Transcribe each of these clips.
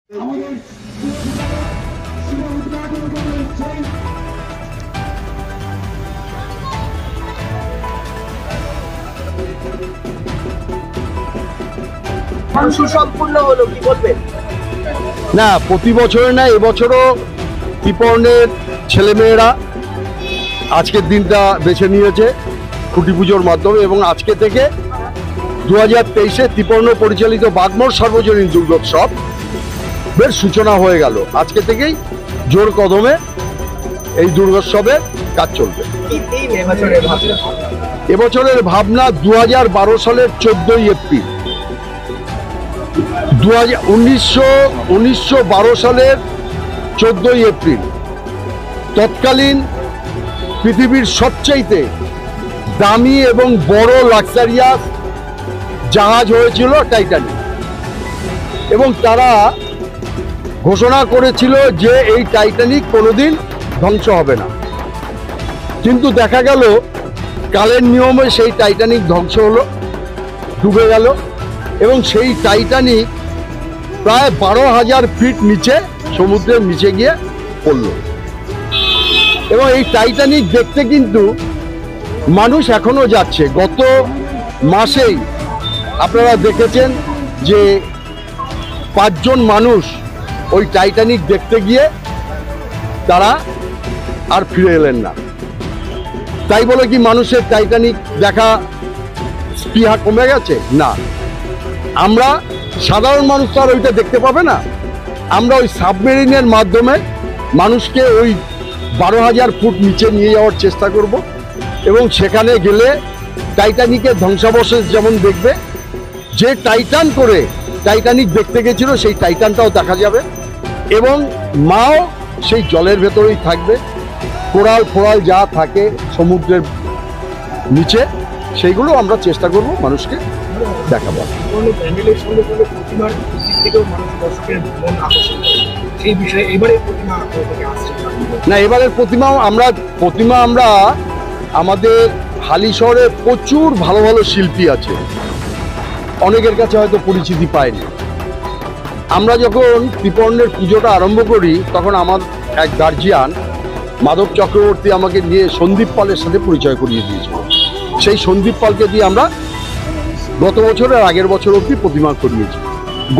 সুসম্পূর্ণ হলো কি বলবেন? না, প্রতি বছরে না, এবছরও ত্রিপর্ণের ছেলেমেয়েরা আজকের দিনটা বেছে নিয়েছে খুঁটি পুজোর মাধ্যমে, এবং আজকে থেকে 2023-এ ত্রিপর্ণ পরিচালিত বাগমোড় সর্বজনীন দুর্গোৎসব এর সূচনা হয়ে গেল। আজকে থেকেই জোর কদমে এই দুর্গোৎসবের কাজ চলবে। এবছরের ভাবনা 2012 সালের 14ই এপ্রিল, 1912 সালের 14ই এপ্রিল তৎকালীন পৃথিবীর সবচাইতে দামি এবং বড় লাক্সারিয়াস জাহাজ হয়েছিল টাইটানিক, এবং তারা ঘোষণা করেছিল যে এই টাইটানিক কোনোদিন ধ্বংস হবে না। কিন্তু দেখা গেল কালের নিয়মে সেই টাইটানিক ধ্বংস হলো, ডুবে গেল, এবং সেই টাইটানিক প্রায় 12,000 ফিট নিচে, সমুদ্রের নিচে গিয়ে পড়ল। এবং এই টাইটানিক দেখতে কিন্তু মানুষ এখনো যাচ্ছে। গত মাসেই আপনারা দেখেছেন যে 5 জন মানুষ ওই টাইটানিক দেখতে গিয়ে তারা আর ফিরে এলেন না। তাই বলে কি মানুষের টাইটানিক দেখা স্পৃহা কমে গেছে? না, আমরা সাধারণ মানুষ তো আর ওইটা দেখতে পাবে না। আমরা ওই সাবমেরিনের মাধ্যমে মানুষকে ওই 12,000 ফুট নিচে নিয়ে যাওয়ার চেষ্টা করব, এবং সেখানে গেলে টাইটানিকের ধ্বংসাবশেষ যেমন দেখবে, যে টাইটান করে টাইটানিক দেখতে গেছিল সেই টাইটানটাও দেখা যাবে, এবং মাও সেই জলের ভেতরেই থাকবে। কোরাল ফোরাল যা থাকে সমুদ্রের নিচে, সেইগুলো আমরা চেষ্টা করব মানুষকে দেখাবো। না, এবারের প্রতিমা আমরা আমাদের হালিশহরে প্রচুর ভালো ভালো শিল্পী আছে, অনেকের কাছে হয়তো পরিচিতি পায়নি। আমরা যখন ত্রিপর্ণের পুজোটা আরম্ভ করি তখন আমার এক গার্জিয়ান মাধব চক্রবর্তী আমাকে নিয়ে সন্দীপ পালের সাথে পরিচয় করিয়ে দিয়েছিল। সেই সন্দীপ পালকে দিয়ে আমরা গত বছরের আগের বছর অবধি প্রতিমা করিয়েছি।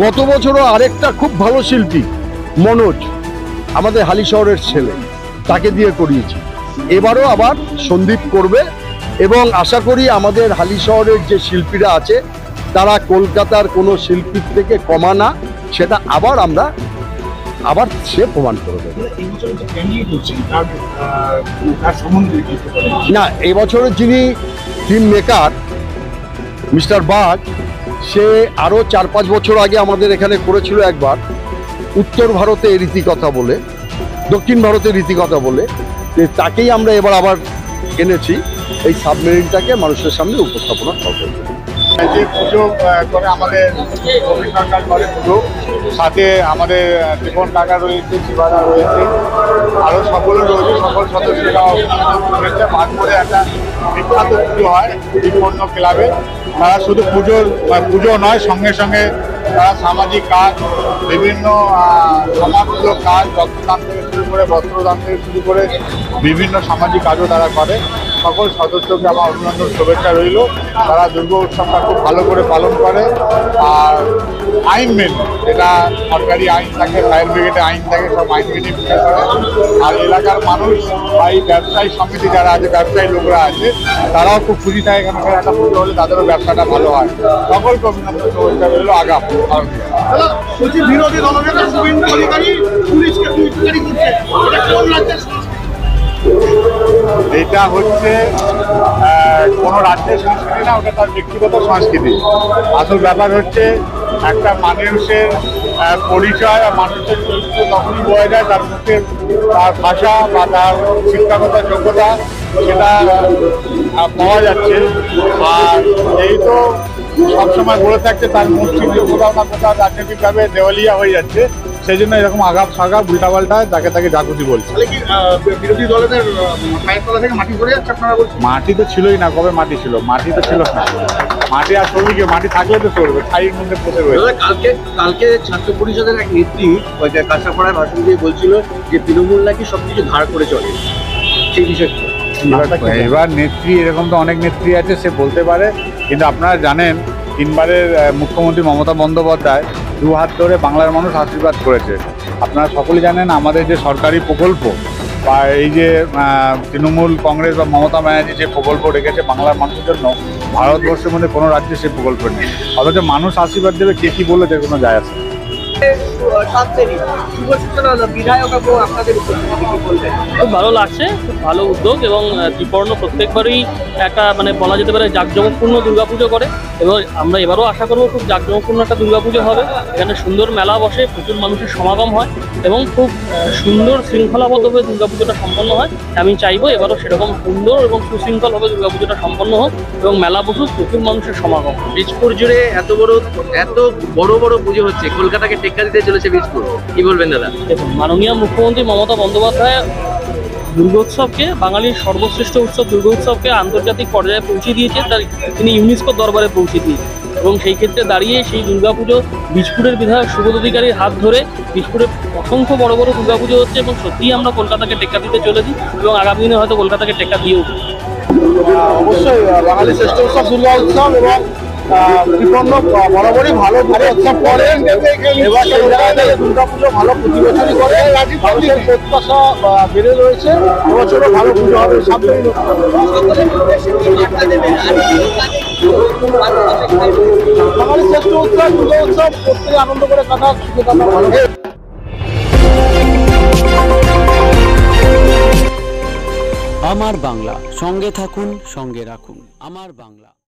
গত বছরও আরেকটা খুব ভালো শিল্পী মনোজ, আমাদের হালিশহরের ছেলে, তাকে দিয়ে করিয়েছি। এবারও আবার সন্দীপ করবে, এবং আশা করি আমাদের হালিশহরের যে শিল্পীরা আছে তারা কলকাতার কোনো শিল্পীর থেকে কমা না, সেটা আবার সে প্রমাণ করবে। না, এবছরের যিনি থিম মেকার মিস্টার বাগ, সে আরও 4-5 বছর আগে আমাদের এখানে করেছিল একবার, উত্তর ভারতে রীতিকথা বলে, দক্ষিণ ভারতের রীতিকথা বলে। তাকেই আমরা এবার আবার এনেছি এই সাবমেরিনটাকে মানুষের সামনে উপস্থাপনা করবে। যে পুজো করে আমাদের রবি সরকার করে পুজো, সাথে আমাদের ত্রিপন কাকা রয়েছে, শিবাদা রয়েছে, আরও সকলে রয়েছে, সকল সদস্যরাও রয়েছে। বাগমোড়ে একটা বিখ্যাত পুজো হয় ত্রিপন্ন ক্লাবে। তারা শুধু পুজো নয়, সঙ্গে সঙ্গে তারা সামাজিক কাজ, বিভিন্ন সমাজমূলক কাজ, রক্তদান থেকে শুরু করে বস্ত্রদান থেকে শুরু করে বিভিন্ন সামাজিক কাজও তারা করে। সকল সদস্যকে আমার অভিনন্দন, শুভেচ্ছা রইল। তারা দুর্গা উৎসবটা খুব ভালো করে পালন করে। আর আইন মেনে, যেটা সরকারি আইন থাকে, ফায়ার ব্রিগেডে আইন থাকে, সব আইন মেনে পুজো করে। আর এলাকার মানুষ বা এই ব্যবসায়ী সমিতি যারা আছে, ব্যবসায়ী লোকরা আছে, তারাও খুব খুশি থাকে, এখানকার একটা পুজো হলে তাদেরও ব্যবসাটা ভালো হয়। সকলকে অভিনন্দন, শুভেচ্ছা রইল। আগাম বিরোধী দলনেতা শুভেন্দু অধিকারী পুলিশকে টুইটকারি করছে, এটা কোন রাজ্যের সংস্কৃতি? এটা হচ্ছে কোনো রাজ্যের সংস্কৃতি না, ওটা তার ব্যক্তিগত সংস্কৃতি। আসল ব্যাপার হচ্ছে একটা মানুষের পরিচয় আর মানুষের চরিত্র তখনই বোঝা যায় তার মুখের, তার ভাষা বা তার শিক্ষাগত যোগ্যতা সেটা পাওয়া যাচ্ছে। আর এই তো সবসময় বলে থাকছে তার মূর্তি কোথাও না কোথাও রাজনৈতিকভাবে দেওয়ালিয়া হয়ে যাচ্ছে, সেই জন্য এরকম আগাম সাগাম উল্টাপাল্টা যাকে তাকে জাকুতি বলছে। তাহলে কি বিরোধী দলের পায়ের তলা থেকে মাটি পড়ে যাচ্ছে আপনারা বলছেন? মাটি তো ছিলই না, কবে মাটি ছিল? মাটি তো ছিল না, মাটি আর সরবে কি? মাটি থাকলে তো সরবে, ছাইয়ের মধ্যে পচে রয়েছে। কালকে ছাত্র পরিষদের এক নেত্রী ওই যে কাঁচাপাড়ায় ভাষণ দিয়ে বলছিল যে তৃণমূল নাকি সবকিছু ধার করে চলে, সেই বিষয়ে এবার নেত্রী এরকম তো অনেক নেত্রী আছে, সে বলতে পারে, কিন্তু আপনারা জানেন 3 বারের মুখ্যমন্ত্রী মমতা বন্দ্যোপাধ্যায় 2 হাত ধরে বাংলার মানুষ আশীর্বাদ করেছে। আপনারা সকলে জানেন আমাদের যে সরকারি প্রকল্প বা এই যে তৃণমূল কংগ্রেস বা মমতা ব্যানার্জি যে প্রকল্প রেখেছে বাংলার মানুষের জন্য, ভারতবর্ষের মধ্যে কোনো রাজ্যে সেই প্রকল্প নেই। অথচ মানুষ আশীর্বাদ দেবে, কে কি বলে যে কোনো যায় আসে। খুব ভালো লাগছে, খুব ভালো উদ্যোগ, এবং ত্রিপর্ণ প্রত্যেকবারই একটা মানে বলা যেতে পারে জাঁকজমকপূর্ণ দুর্গাপুজো করে, এবং আমরা এবারও আশা করবো খুব জাঁকজমকপূর্ণ একটা দুর্গাপুজো হবে। এখানে সুন্দর মেলা বসে, প্রচুর মানুষের সমাগম হয় এবং খুব সুন্দর শৃঙ্খলাবদ্ধভাবে দুর্গাপুজোটা সম্পন্ন হয়। আমি চাইবো এবারও সেরকম সুন্দর এবং সুশৃঙ্খলভাবে দুর্গাপুজোটা সম্পন্ন হোক এবং মেলা বসুক, প্রচুর মানুষের সমাগম। বীজপুর জুড়ে এত বড় বড় পুজো হচ্ছে, কলকাতাকে টেক্কা দিতে চলেছে বীজপুর, কি বলবেন দাদা? দেখুন, মাননীয় মুখ্যমন্ত্রী মমতা বন্দ্যোপাধ্যায় দুর্গোৎসবকে, বাঙালির সর্বশ্রেষ্ঠ উৎসব দুর্গোৎসবকে আন্তর্জাতিক পর্যায়ে পৌঁছে দিয়েছে, তার তিনি ইউনেস্কোর দরবারে পৌঁছে দিয়েছে, এবং সেই ক্ষেত্রে দাঁড়িয়ে সেই দুর্গাপুজো বীজপুরের বিধায়ক সুবোধ অধিকারীর হাত ধরে বীজপুরে অসংখ্য বড় বড় দুর্গাপুজো হচ্ছে, এবং সত্যিই আমরা কলকাতাকে টেক্কা দিতে চলেছি এবং আগামী দিনে হয়তো কলকাতাকে টেক্কা দিয়েও। অবশ্যই বাঙালির শ্রেষ্ঠ উৎসব দুর্গা উৎসব, এবং ত্রিপর্ণ বরাবরই ভালো দুর্গা উৎসব করেন। এবার সেই জায়গায় দুর্গা পুজো ভালো প্রতি বছরই করে, মানুষের প্রত্যাশা বেড়ে রয়েছে, এবছরও ভালো পুজো হবে। সামনেই বাঙালির শ্রেষ্ঠ উৎসব দুর্গা উৎসব, প্রত্যেকে আনন্দ করে কাটাক, সুখে কাটাক, ভালো। আমার বাংলা, সঙ্গে থাকুন, সঙ্গে রাখুন। আমার বাংলা।